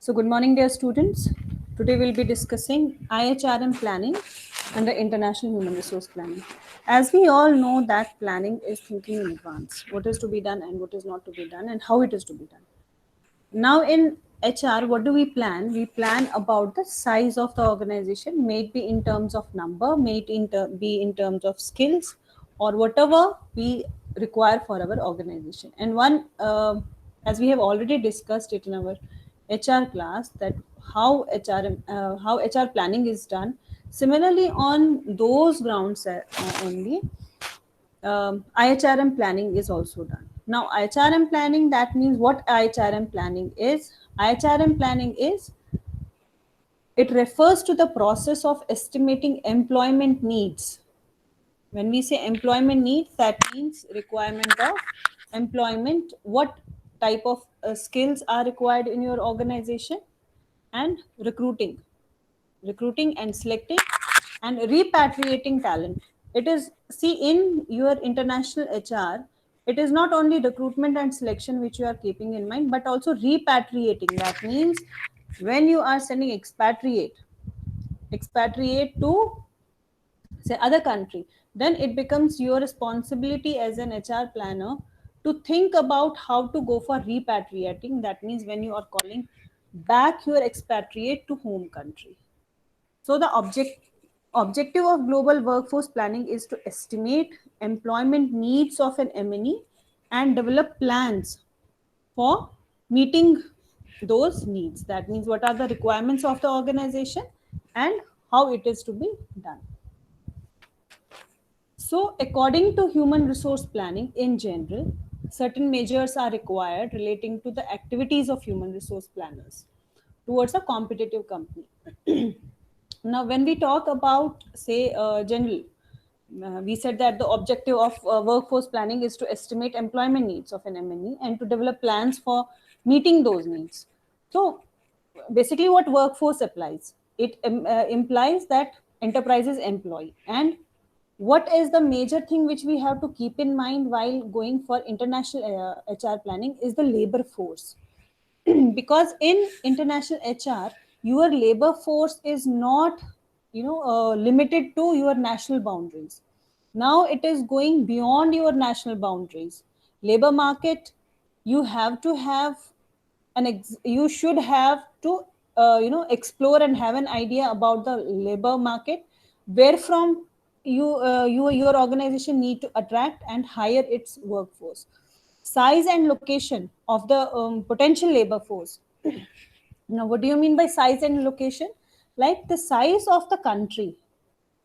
So good morning, dear students. Today we'll be discussing IHRM planning and the International Human Resource Planning. As we all know that planning is thinking in advance, what is to be done and what is not to be done and how it is to be done. Now in HR, what do we plan? We plan about the size of the organization, may it be in terms of number, may it be in terms of skills or whatever we require for our organization. And as we have already discussed it in our HR class, that how HR planning is done. Similarly, on those grounds only, IHRM planning is also done. Now, IHRM planning, that means what IHRM planning is? IHRM planning is, it refers to the process of estimating employment needs. When we say employment needs, that means requirement of employment, what type of skills are required in your organization, and recruiting and selecting and repatriating talent. It is, see, in your international HR, it is not only recruitment and selection which you are keeping in mind, but also repatriating. That means when you are sending expatriate to say other country, then it becomes your responsibility as an HR planner to think about how to go for repatriating. That means when you are calling back your expatriate to home country. So the objective of global workforce planning is to estimate employment needs of an MNE and develop plans for meeting those needs. That means what are the requirements of the organization and how it is to be done. So according to human resource planning in general, certain measures are required relating to the activities of human resource planners towards a competitive company. Now, when we talk about, say, general, we said that the objective of workforce planning is to estimate employment needs of an MNE and to develop plans for meeting those needs. So, basically, what workforce applies? It implies that enterprises employ. And what is the major thing which we have to keep in mind while going for international HR planning is the labor force. Because in international HR, your labor force is not limited to your national boundaries. Now it is going beyond your national boundaries. Labor market, you have to have you should have to explore and have an idea about the labor market, where from your organization need to attract and hire its workforce, size and location of the potential labor force. Now, what do you mean by size and location? Like the size of the country,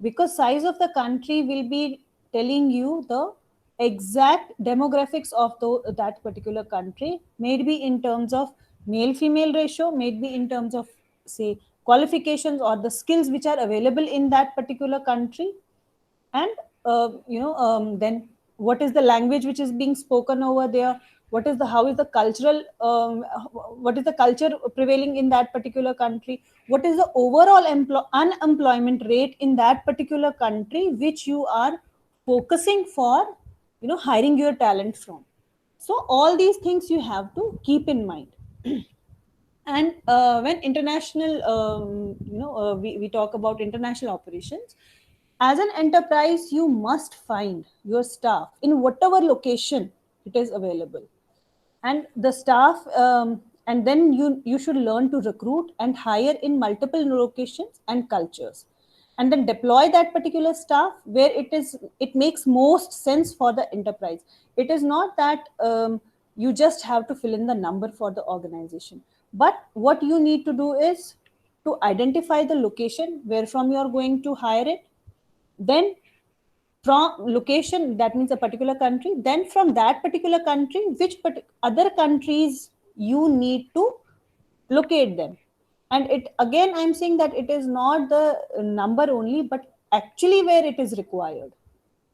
because size of the country will be telling you the exact demographics of that particular country, maybe in terms of male female ratio, maybe in terms of, say, qualifications or the skills which are available in that particular country. And then what is the language which is being spoken over there, what is the how is the cultural what is the culture prevailing in that particular country, what is the overall unemployment rate in that particular country which you are focusing for hiring your talent from. So all these things you have to keep in mind. And when international we talk about international operations, as an enterprise you must find your staff in whatever location it is available, and the staff and then you should learn to recruit and hire in multiple locations and cultures, and then deploy that particular staff where it makes most sense for the enterprise. It is not that you just have to fill in the number for the organization, but what you need to do is to identify the location where from you are going to hire it, then from location, that means a particular country, then from that particular country which other countries you need to locate them. And it again, I'm saying that it is not the number only, but actually where it is required.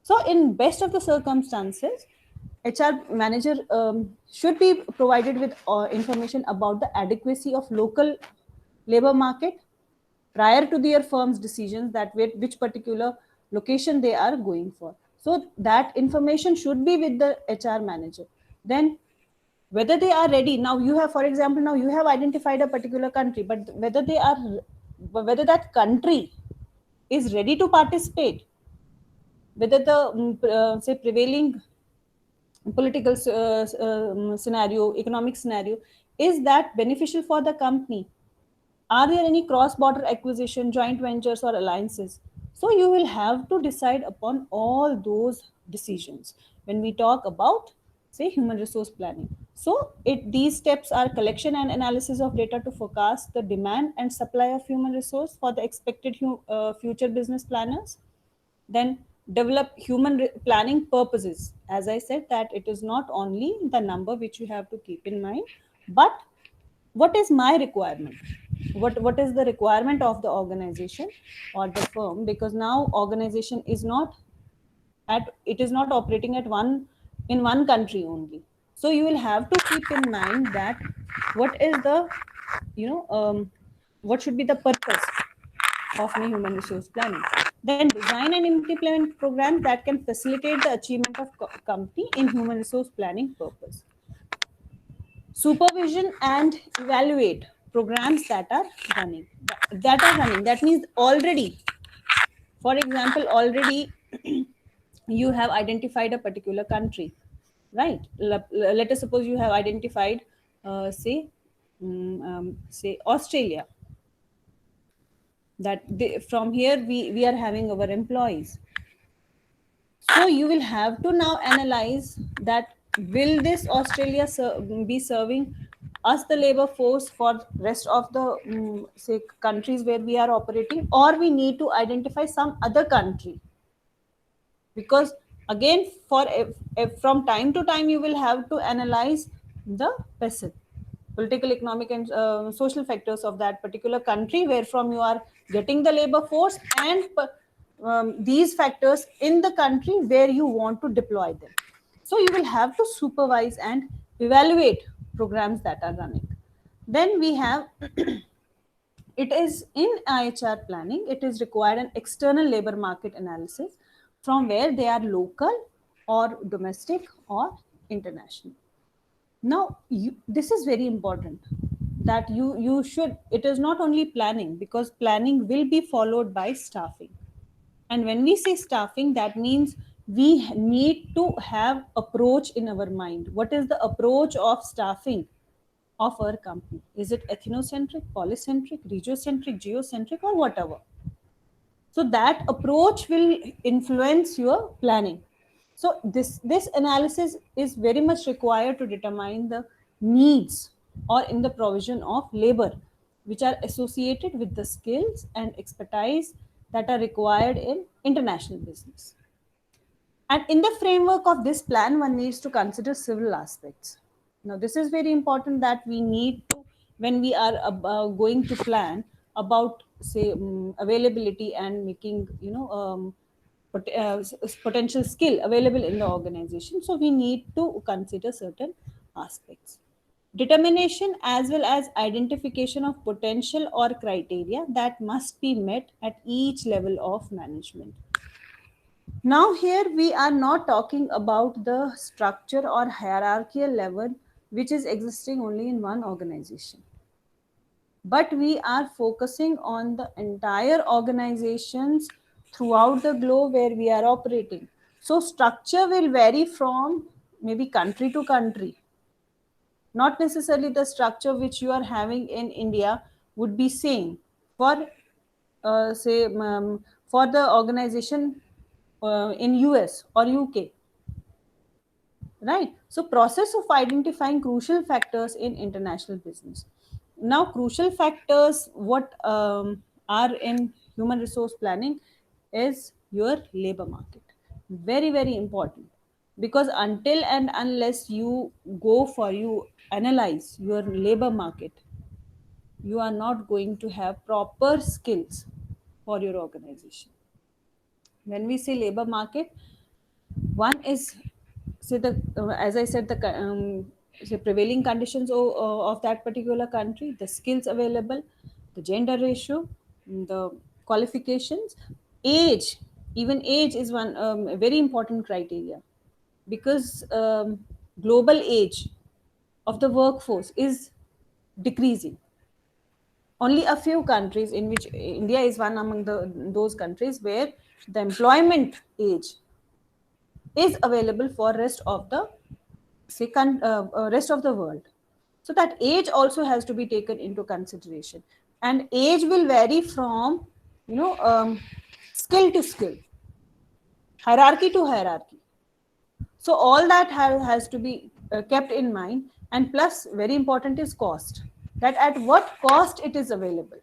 So in best of the circumstances, HR manager should be provided with information about the adequacy of local labor market prior to their firm's decisions that which particular location they are going for. So that information should be with the HR manager. Then whether they are ready. Now you have, for example, now you have identified a particular country, but whether that country is ready to participate, whether the say prevailing political scenario, economic scenario, is that beneficial for the company? Are there any cross-border acquisition, joint ventures, or alliances? So you will have to decide upon all those decisions when we talk about, say, human resource planning. So these steps are collection and analysis of data to forecast the demand and supply of human resource for the expected future business planners. Then develop planning purposes. As I said, that it is not only the number which you have to keep in mind, but what is my requirement, what is the requirement of the organization or the firm, because now organization is not operating at one country only. So you will have to keep in mind that what is the, what should be the purpose of my human resource planning. Then design and implement programs that can facilitate the achievement of company in human resource planning purpose. Supervision and evaluate programs that are running. That means already, for example, already you have identified a particular country, right? Let us suppose you have identified, say Australia, that from here we are having our employees. So you will have to now analyze that, will this Australia be serving us the labor force for rest of the say countries where we are operating, or we need to identify some other country. Because again, if from time to time you will have to analyze the PESIL, political, economic, and social factors of that particular country where from you are getting the labor force, and these factors in the country where you want to deploy them. So you will have to supervise and evaluate programs that are running. Then we have it is in IHR planning, it is required an external labor market analysis from where they are local or domestic or international. Now, this is very important that you should, it is not only planning, because planning will be followed by staffing. And when we say staffing, that means we need to have approach in our mind. What is the approach of staffing of our company? Is it ethnocentric, polycentric, regiocentric, geocentric, or whatever? So that approach will influence your planning. So this analysis is very much required to determine the needs or in the provision of labor which are associated with the skills and expertise that are required in international business. And in the framework of this plan, one needs to consider several aspects. Now, this is very important that we need to, when we are going to plan about, say, availability and making, potential skill available in the organization. So we need to consider certain aspects. Determination as well as identification of potential or criteria that must be met at each level of management. Now, here we are not talking about the structure or hierarchical level which is existing only in one organization, but we are focusing on the entire organizations throughout the globe where we are operating. So, structure will vary from maybe country to country. Not necessarily the structure which you are having in India would be same for, say, for the organization in US or UK, right? So process of identifying crucial factors in international business. Now, crucial factors what are in human resource planning is your labor market. Very, very important, because until and unless you analyze your labor market, you are not going to have proper skills for your organization. When we say labor market, one is, say, the as I said, the say prevailing conditions of that particular country, the skills available, the gender ratio, the qualifications, age. Even age is one very important criteria, because global age of the workforce is decreasing. Only a few countries, in which India is one among those countries, where the employment age is available for rest of the rest of the world. So that age also has to be taken into consideration, and age will vary from skill to skill, hierarchy to hierarchy. So all that has to be kept in mind, and plus very important is cost, that at what cost it is available,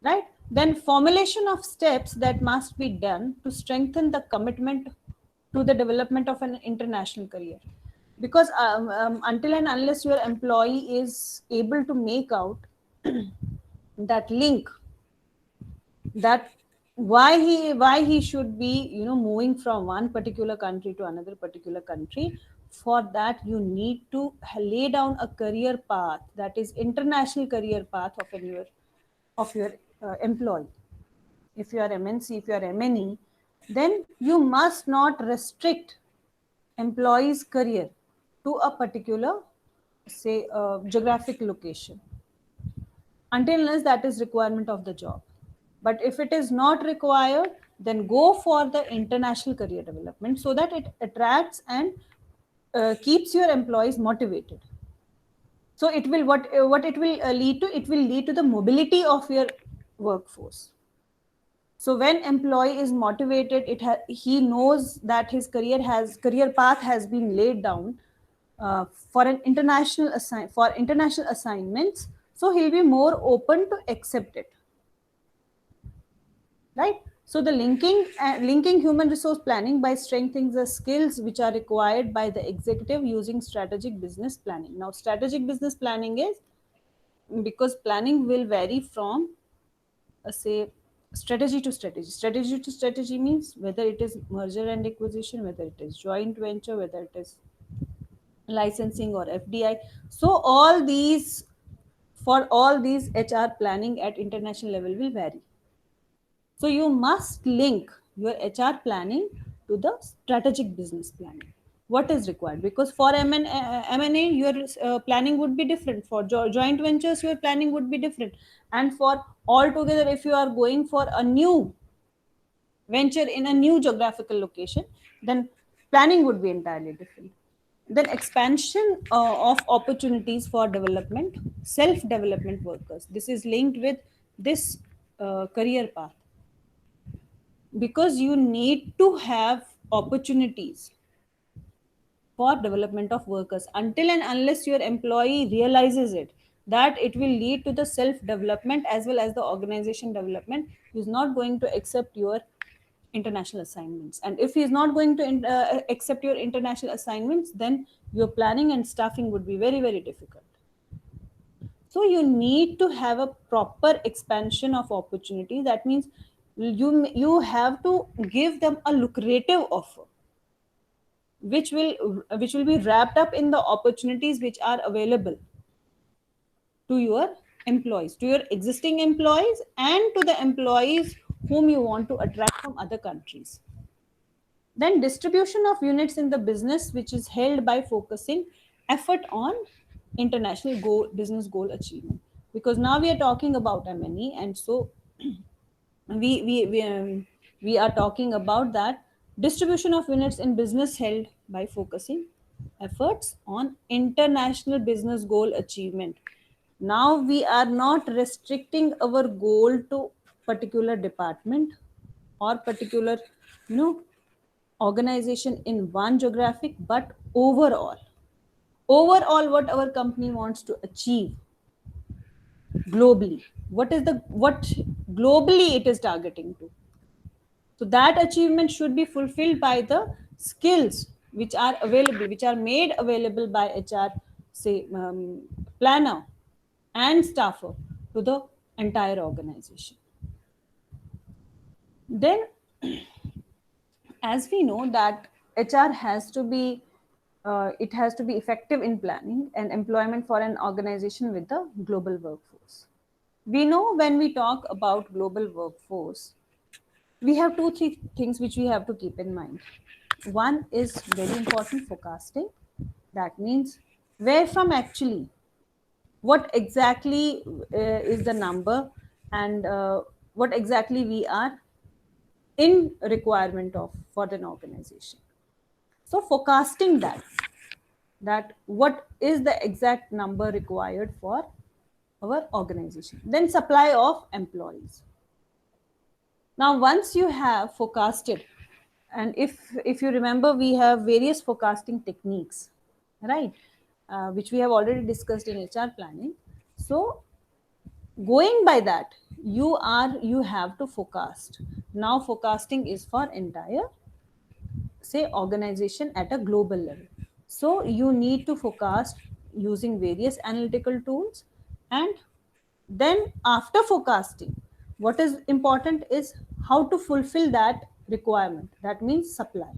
right? Then formulation of steps that must be done to strengthen the commitment to the development of an international career, because until and unless your employee is able to make out that link, that why he should be moving from one particular country to another particular country, for that you need to lay down a career path, that is international career path of your employee. If you are MNC, if you are MNE, then you must not restrict employees career to a particular, say, geographic location, until unless that is requirement of the job. But if it is not required, then go for the international career development, so that it attracts and keeps your employees motivated. So it will what it will lead to, it will lead to the mobility of your workforce. So when employee is motivated, he knows that his career path has been laid down for international assignments, so he'll be more open to accept it, right? So the linking human resource planning by strengthening the skills which are required by the executive using strategic business planning. Now strategic business planning is, because planning will vary from say strategy to strategy. Strategy to strategy means whether it is merger and acquisition, whether it is joint venture, whether it is licensing or FDI. So for all these HR planning at international level will vary. So you must link your HR planning to the strategic business planning. What is required? Because for M&A, your planning would be different. For joint ventures, your planning would be different. And for altogether, if you are going for a new venture in a new geographical location, then planning would be entirely different. Then expansion of opportunities for development, self-development workers. This is linked with this career path, because you need to have opportunities for development of workers. Until and unless your employee realizes it, that it will lead to the self development as well as the organization development, he is not going to accept your international assignments. And if he is not going to accept your international assignments, then your planning and staffing would be very, very difficult. So you need to have a proper expansion of opportunity. That means you have to give them a lucrative offer, which will be wrapped up in the opportunities which are available to your employees, to your existing employees, and to the employees whom you want to attract from other countries. Then distribution of units in the business, which is held by focusing effort on international business goal achievement. Because now we are talking about M&E, and so we are talking about that distribution of units in business held by focusing efforts on international business goal achievement. Now we are not restricting our goal to particular department or particular organization in one geographic, but overall what our company wants to achieve globally, what globally it is targeting to. So that achievement should be fulfilled by the skills which are available, which are made available by HR, say, planner and staffer to the entire organization. Then as we know that HR has to be it has to be effective in planning and employment for an organization with the global workforce. We know when we talk about global workforce, we have 2-3 things which we have to keep in mind. One is very important, forecasting. That means where from actually, what exactly is the number, and what exactly we are in requirement of for an organization. So forecasting that what is the exact number required for our organization. Then supply of employees. Now once you have forecasted, and if you remember, we have various forecasting techniques, right, which we have already discussed in HR planning. So going by that, you have to forecast. Now forecasting is for entire, say, organization at a global level. So you need to forecast using various analytical tools. And then after forecasting, what is important is how to fulfill that requirement. That means supply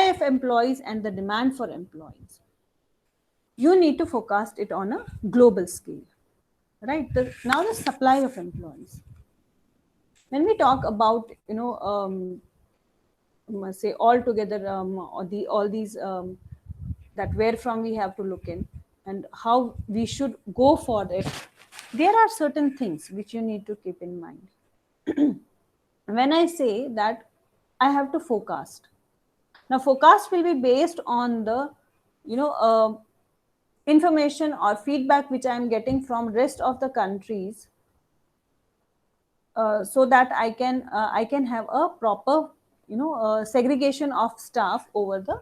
of employees and the demand for employees. You need to forecast it on a global scale, right? Now the supply of employees. When we talk about, say all together, all these, that where from we have to look in and how we should go for it, there are certain things which you need to keep in mind. When I say that I have to forecast, now forecast will be based on the, information or feedback which I am getting from rest of the countries, so that I can have a proper, segregation of staff over the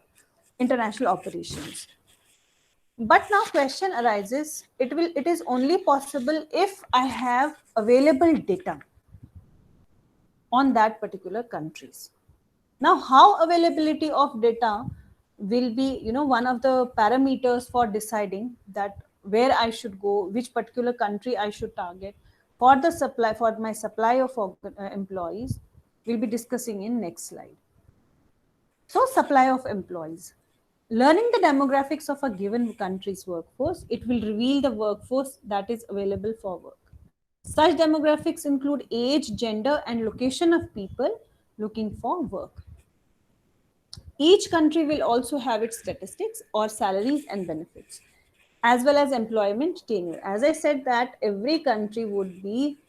international operations. But now question arises, it is only possible if I have available data on that particular countries. Now how availability of data will be, one of the parameters for deciding that where I should go, which particular country I should target for the supply, for my supply of employees, we'll be discussing in next slide. So supply of employees. Learning the demographics of a given country's workforce, it will reveal the workforce that is available for work. Such demographics include age, gender, and location of people looking for work. Each country will also have its statistics or salaries and benefits, as well as employment tenure. As I said, that every country would be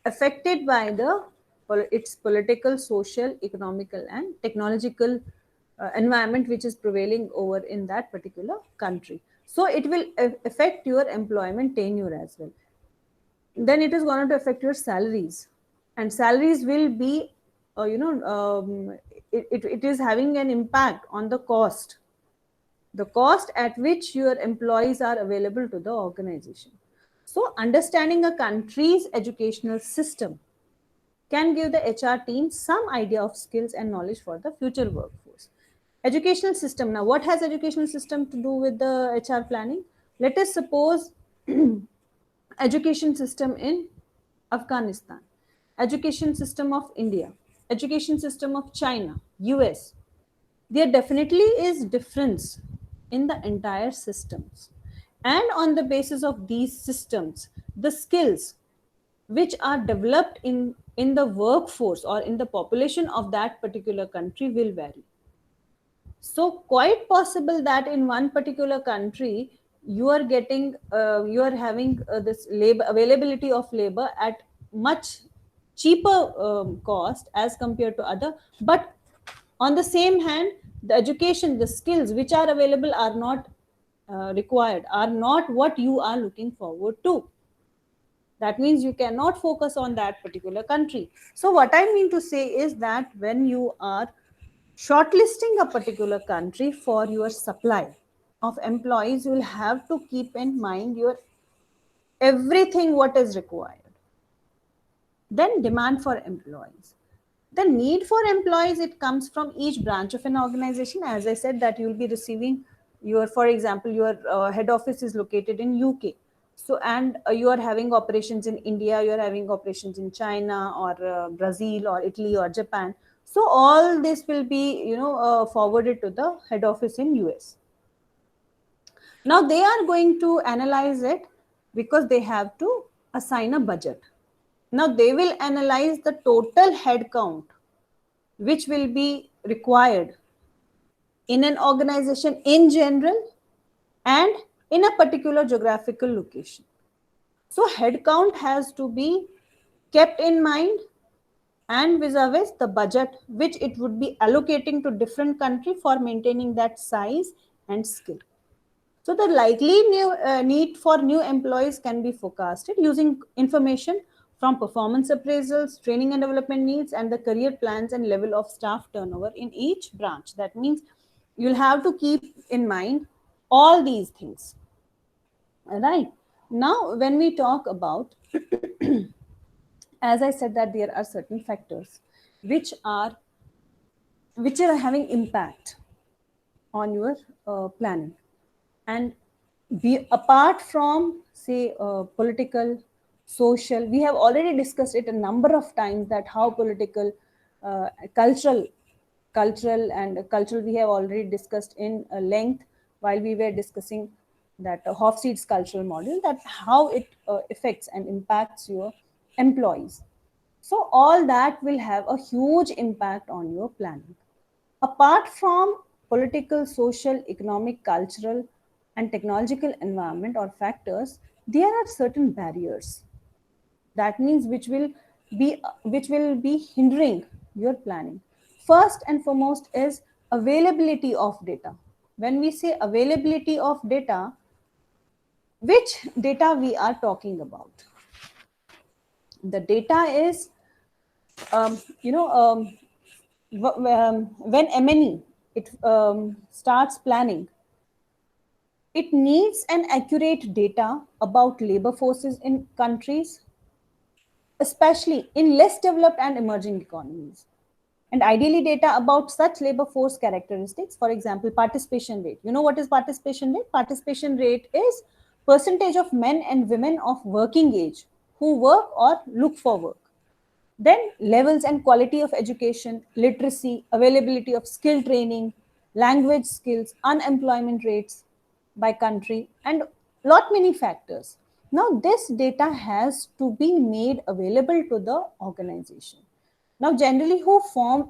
affected by its political, social, economical, and technological environment which is prevailing over in that particular country. So it will affect your employment tenure as well. Then it is going to affect your salaries, and salaries will be, it is having an impact on the cost at which your employees are available to the organization. So understanding a country's educational system can give the HR team some idea of skills and knowledge for the future workforce. Educational system. Now, what has educational system to do with the HR planning? Let us suppose education system in Afghanistan, education system of India, education system of China, US. There definitely is difference in the entire systems. And on the basis of these systems, the skills which are developed in the workforce or in the population of that particular country will vary. So quite possible that in one particular country, you are getting, you are having this labor availability of labor at much cheaper cost as compared to other. But on the same hand, the education, the skills which are available are not required, are not what you are looking forward to. That means you cannot focus on that particular country. So what I mean to say is that when you are shortlisting a particular country for your supply of employees, you will have to keep in mind your everything what is required. Then demand for employees. The need for employees, it comes from each branch of an organization. As I said, that you will be receiving your, for example, your head office is located in UK. So, and you are having operations in India, you are having operations in China or Brazil or Italy or Japan. So all this will be, forwarded to the head office in US. Now they are going to analyze it because they have to assign a budget. Now they will analyze the total head count which will be required in an organization in general, and in a particular geographical location. So headcount has to be kept in mind, and vis-a-vis the budget which it would be allocating to different country for maintaining that size and skill. So the likely need for new employees can be forecasted using information from performance appraisals, training and development needs, and the career plans and level of staff turnover in each branch. That means you'll have to keep in mind all these things. Right. Now, when we talk about, as I said, that there are certain factors which are having impact on your planning, and be apart from say political, social, we have already discussed it a number of times that how political, uh, cultural cultural we have already discussed in length while we were discussing that Hofstede's cultural model, that how it affects and impacts your employees. So all that will have a huge impact on your planning. Apart from political, social, economic, cultural, and technological environment or factors, there are certain barriers. That means which will be hindering your planning. First and foremost is availability of data. When we say availability of data, which data we are talking about? The data is, you know, when MNE it starts planning, it needs an accurate data about labor forces in countries, especially in less developed and emerging economies. And ideally, data about such labor force characteristics, for example, participation rate. You know what is participation rate? Participation rate is percentage of men and women of working age who work or look for work. Then levels and quality of education, literacy, availability of skill training, language skills, unemployment rates by country, and lot many factors. Now this data has to be made available to the organization. Now generally who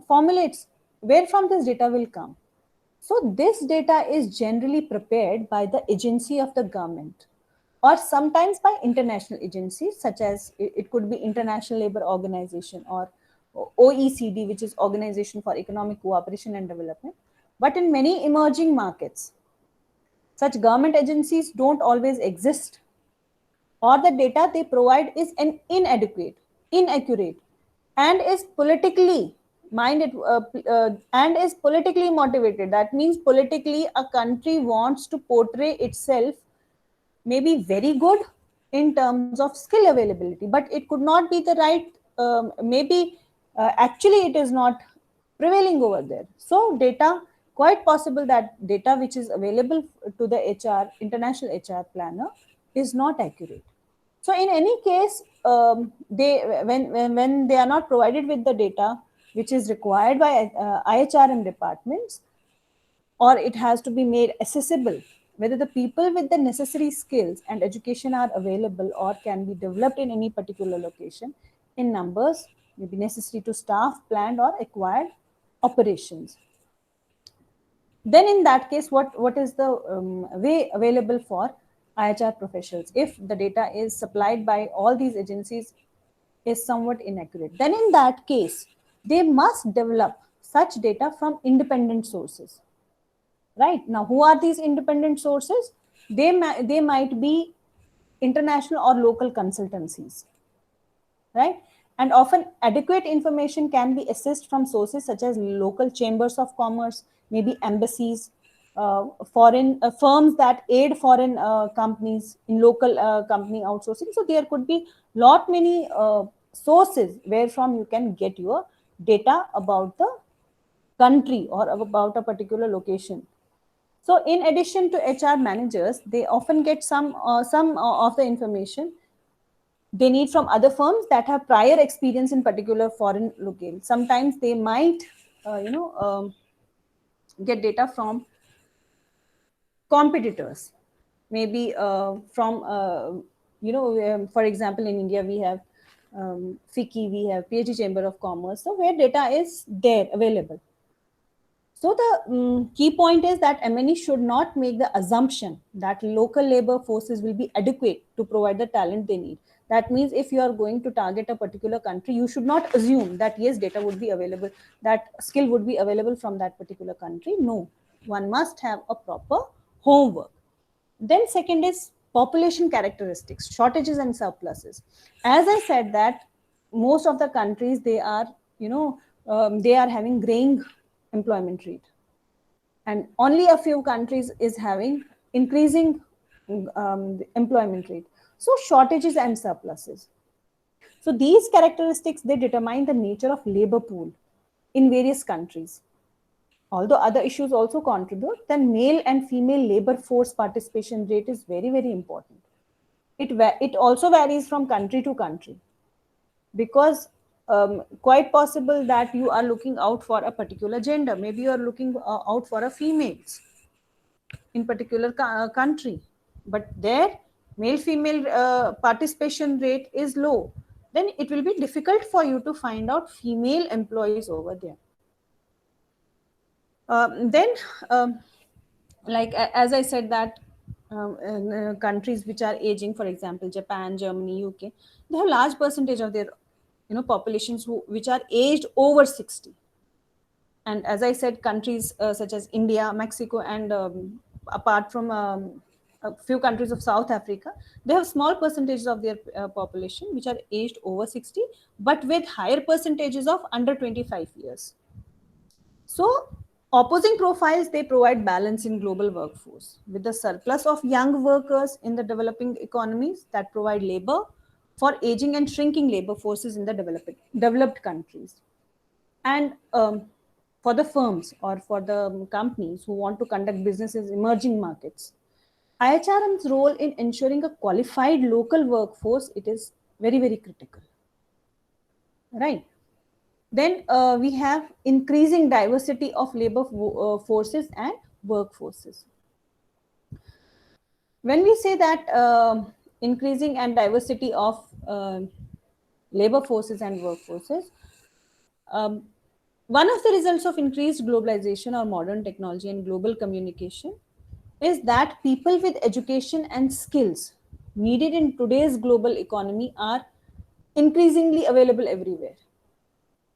formulates where from this data will come? So this data is generally prepared by the agency of the government, or sometimes by international agencies such as it could be International Labour Organization or OECD, which is Organization for Economic Cooperation and Development. But in many emerging markets, such government agencies don't always exist, or the data they provide is inadequate, inaccurate, and is politically minded and is politically motivated. That means politically a country wants to portray itself maybe very good in terms of skill availability, but it could not be the right, maybe actually it is not prevailing over there. So data, quite possible that data which is available to the international HR planner is not accurate. So in any case, they when they are not provided with the data which is required by IHRM departments, or it has to be made accessible, whether the people with the necessary skills and education are available or can be developed in any particular location in numbers may be necessary to staff planned or acquired operations. Then in that case, what is the way available for IHR professionals if the data is supplied by all these agencies is somewhat inaccurate? Then in that case, they must develop such data from independent sources. Right now, who are these independent sources? They might be international or local consultancies, right? And often adequate information can be accessed from sources such as local chambers of commerce, maybe embassies, foreign firms that aid foreign companies in local company outsourcing. So there could be lot many sources where from you can get your data about the country or about a particular location. So in addition to HR managers, they often get some of the information they need from other firms that have prior experience in particular foreign locale. Sometimes they might, get data from competitors, maybe from, for example, in India we have FICCI, we have PhD Chamber of Commerce, so where data is there available. So the key point is that MNE should not make the assumption that local labor forces will be adequate to provide the talent they need. That means if you are going to target a particular country, you should not assume that yes, data would be available, that skill would be available from that particular country. No, one must have a proper homework. Then second is population characteristics, shortages and surpluses. As I said that most of the countries, they are, they are having graying employment rate, and only a few countries is having increasing employment rate. So shortages and surpluses. So these characteristics, they determine the nature of labor pool in various countries. Although other issues also contribute, then male and female labor force participation rate is very, very important. It also varies from country to country, because quite possible that you are looking out for a particular gender. Maybe you are looking out for a females in particular country, but their male female participation rate is low. Then it will be difficult for you to find out female employees over there. Then, like as I said that in, countries which are aging, for example, Japan, Germany, UK, they have large percentage of their populations which are aged over 60. And as I said, countries such as India, Mexico, and apart from a few countries of South Africa, they have small percentages of their population which are aged over 60, but with higher percentages of under 25 years. So opposing profiles, they provide balance in global workforce with the surplus of young workers in the developing economies that provide labor for aging and shrinking labor forces in the developed countries. And for the firms or for the companies who want to conduct business in emerging markets, IHRM's role in ensuring a qualified local workforce, it is very, very critical, right? Then we have increasing diversity of labor forces and workforces. When we say that increasing and diversity of labor forces and workforces, one of the results of increased globalization or modern technology and global communication is that people with education and skills needed in today's global economy are increasingly available everywhere,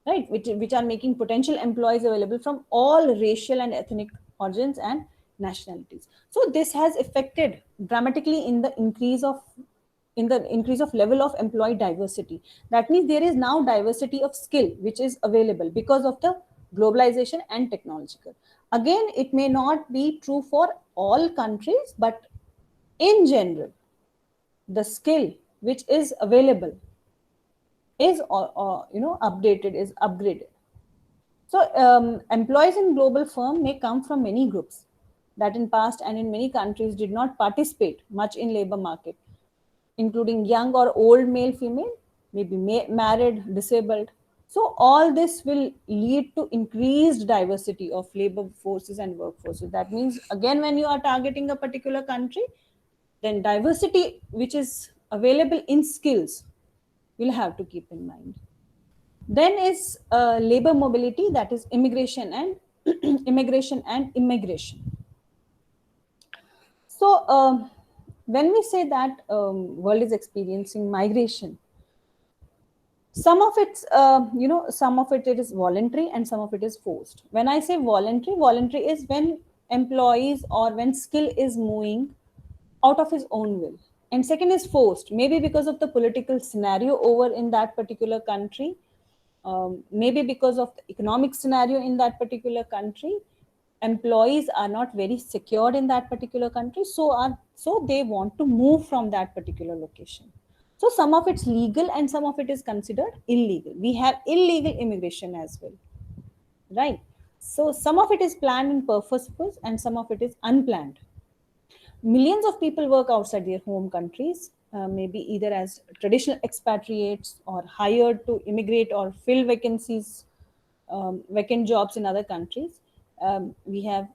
right? Which are making potential employees available from all racial and ethnic origins and nationalities. So this has affected dramatically in the increase of level of employee diversity. That means there is now diversity of skill which is available because of the globalization and technological. Again, it may not be true for all countries, but in general, the skill which is available is updated, is upgraded. So employees in global firm may come from many groups that in past and in many countries did not participate much in labor market, including young or old male, female, maybe married, disabled. So all this will lead to increased diversity of labor forces and workforces. That means again, when you are targeting a particular country, then diversity which is available in skills will have to keep in mind. Then is labor mobility, that is immigration and immigration. So when we say that world is experiencing migration, some of it's some of it is voluntary and some of it is forced. When I say voluntary is when employees or when skill is moving out of his own will. And second is forced, maybe because of the political scenario over in that particular country, maybe because of the economic scenario in that particular country. Employees are not very secured in that particular country, so they want to move from that particular location. So some of it's legal and some of it is considered illegal. We have illegal immigration as well, right? So some of it is planned and purposeful and some of it is unplanned. Millions of people work outside their home countries, maybe either as traditional expatriates or hired to immigrate or fill vacancies, vacant jobs in other countries. We have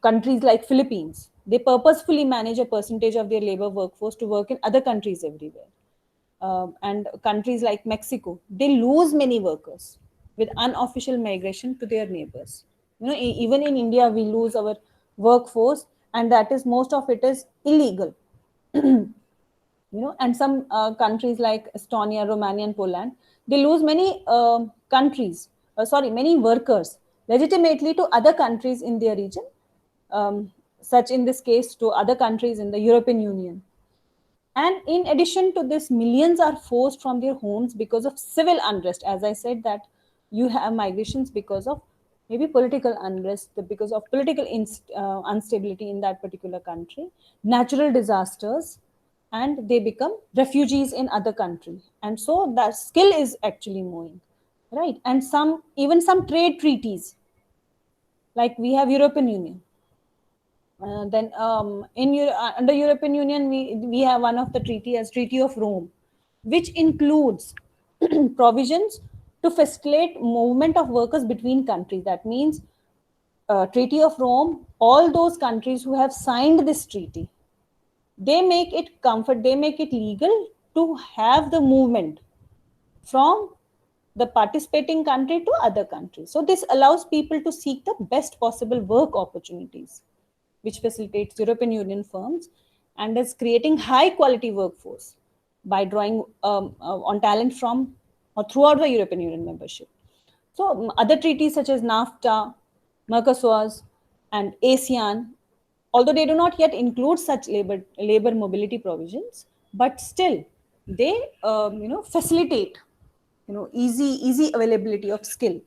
countries like Philippines. They purposefully manage a percentage of their labor workforce to work in other countries everywhere. And countries like Mexico, they lose many workers with unofficial migration to their neighbors, Even in India, we lose our workforce, and that is most of it is illegal. And some countries like Estonia, Romania, and Poland, they lose many many workers legitimately to other countries in their region, such in this case to other countries in the European Union. And in addition to this, millions are forced from their homes because of civil unrest. As I said, that you have migrations because of maybe political unrest, because of political instability in that particular country, natural disasters, and they become refugees in other country. And so that skill is actually moving, right? And some trade treaties, like we have European Union. Then under European Union, we have one of the treaty as Treaty of Rome, which includes provisions to facilitate movement of workers between countries. That means Treaty of Rome, all those countries who have signed this treaty, they make it legal to have the movement from the participating country to other countries. So this allows people to seek the best possible work opportunities, which facilitates European Union firms and is creating high quality workforce by drawing on talent from or throughout the European Union membership. So other treaties such as NAFTA, Mercosur, and ASEAN, although they do not yet include such labor mobility provisions, but still they facilitate easy availability of skill.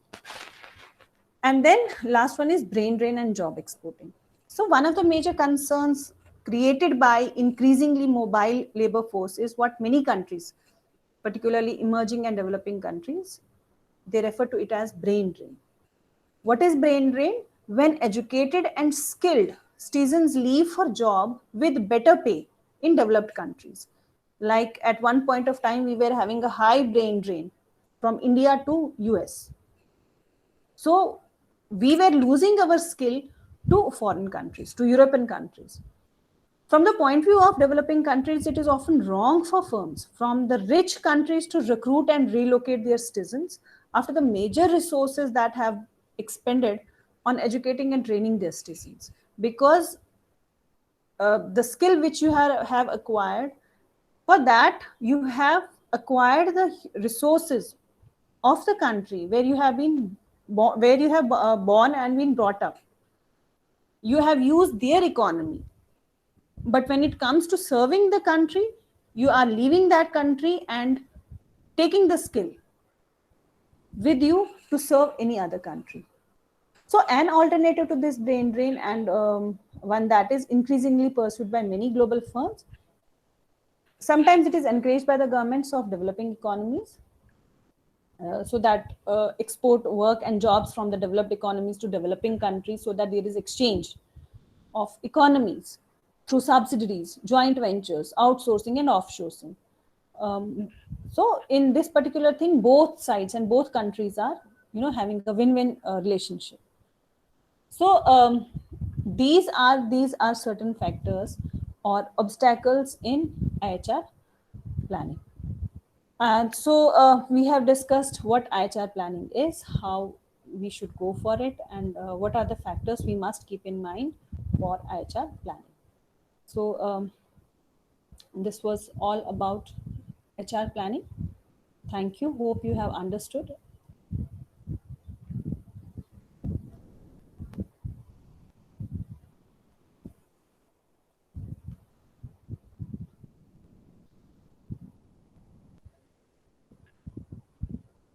And then last one is brain drain and job exporting. So one of the major concerns created by increasingly mobile labor force is what many countries, particularly emerging and developing countries, they refer to it as brain drain. What is brain drain? When educated and skilled citizens leave for job with better pay in developed countries. Like at one point of time, we were having a high brain drain from India to US. So we were losing our skill to foreign countries, to European countries. From the point of view of developing countries, it is often wrong for firms from the rich countries to recruit and relocate their citizens after the major resources that have expended on educating and training their citizens. Because the skill which you have acquired, for that you have acquired the resources of the country where you have been born and been brought up. You have used their economy, but when it comes to serving the country, you are leaving that country and taking the skill with you to serve any other country. So an alternative to this brain drain, and one that is increasingly pursued by many global firms, sometimes it is encouraged by the governments of developing economies, so that export work and jobs from the developed economies to developing countries, so that there is exchange of economies through subsidiaries, joint ventures, outsourcing, and offshoring. So in this particular thing, both sides and both countries are having a win-win relationship. So these are certain factors or obstacles in IHR planning. And so we have discussed what IHR planning is, how we should go for it, and what are the factors we must keep in mind for IHR planning. So this was all about HR planning. Thank you. Hope you have understood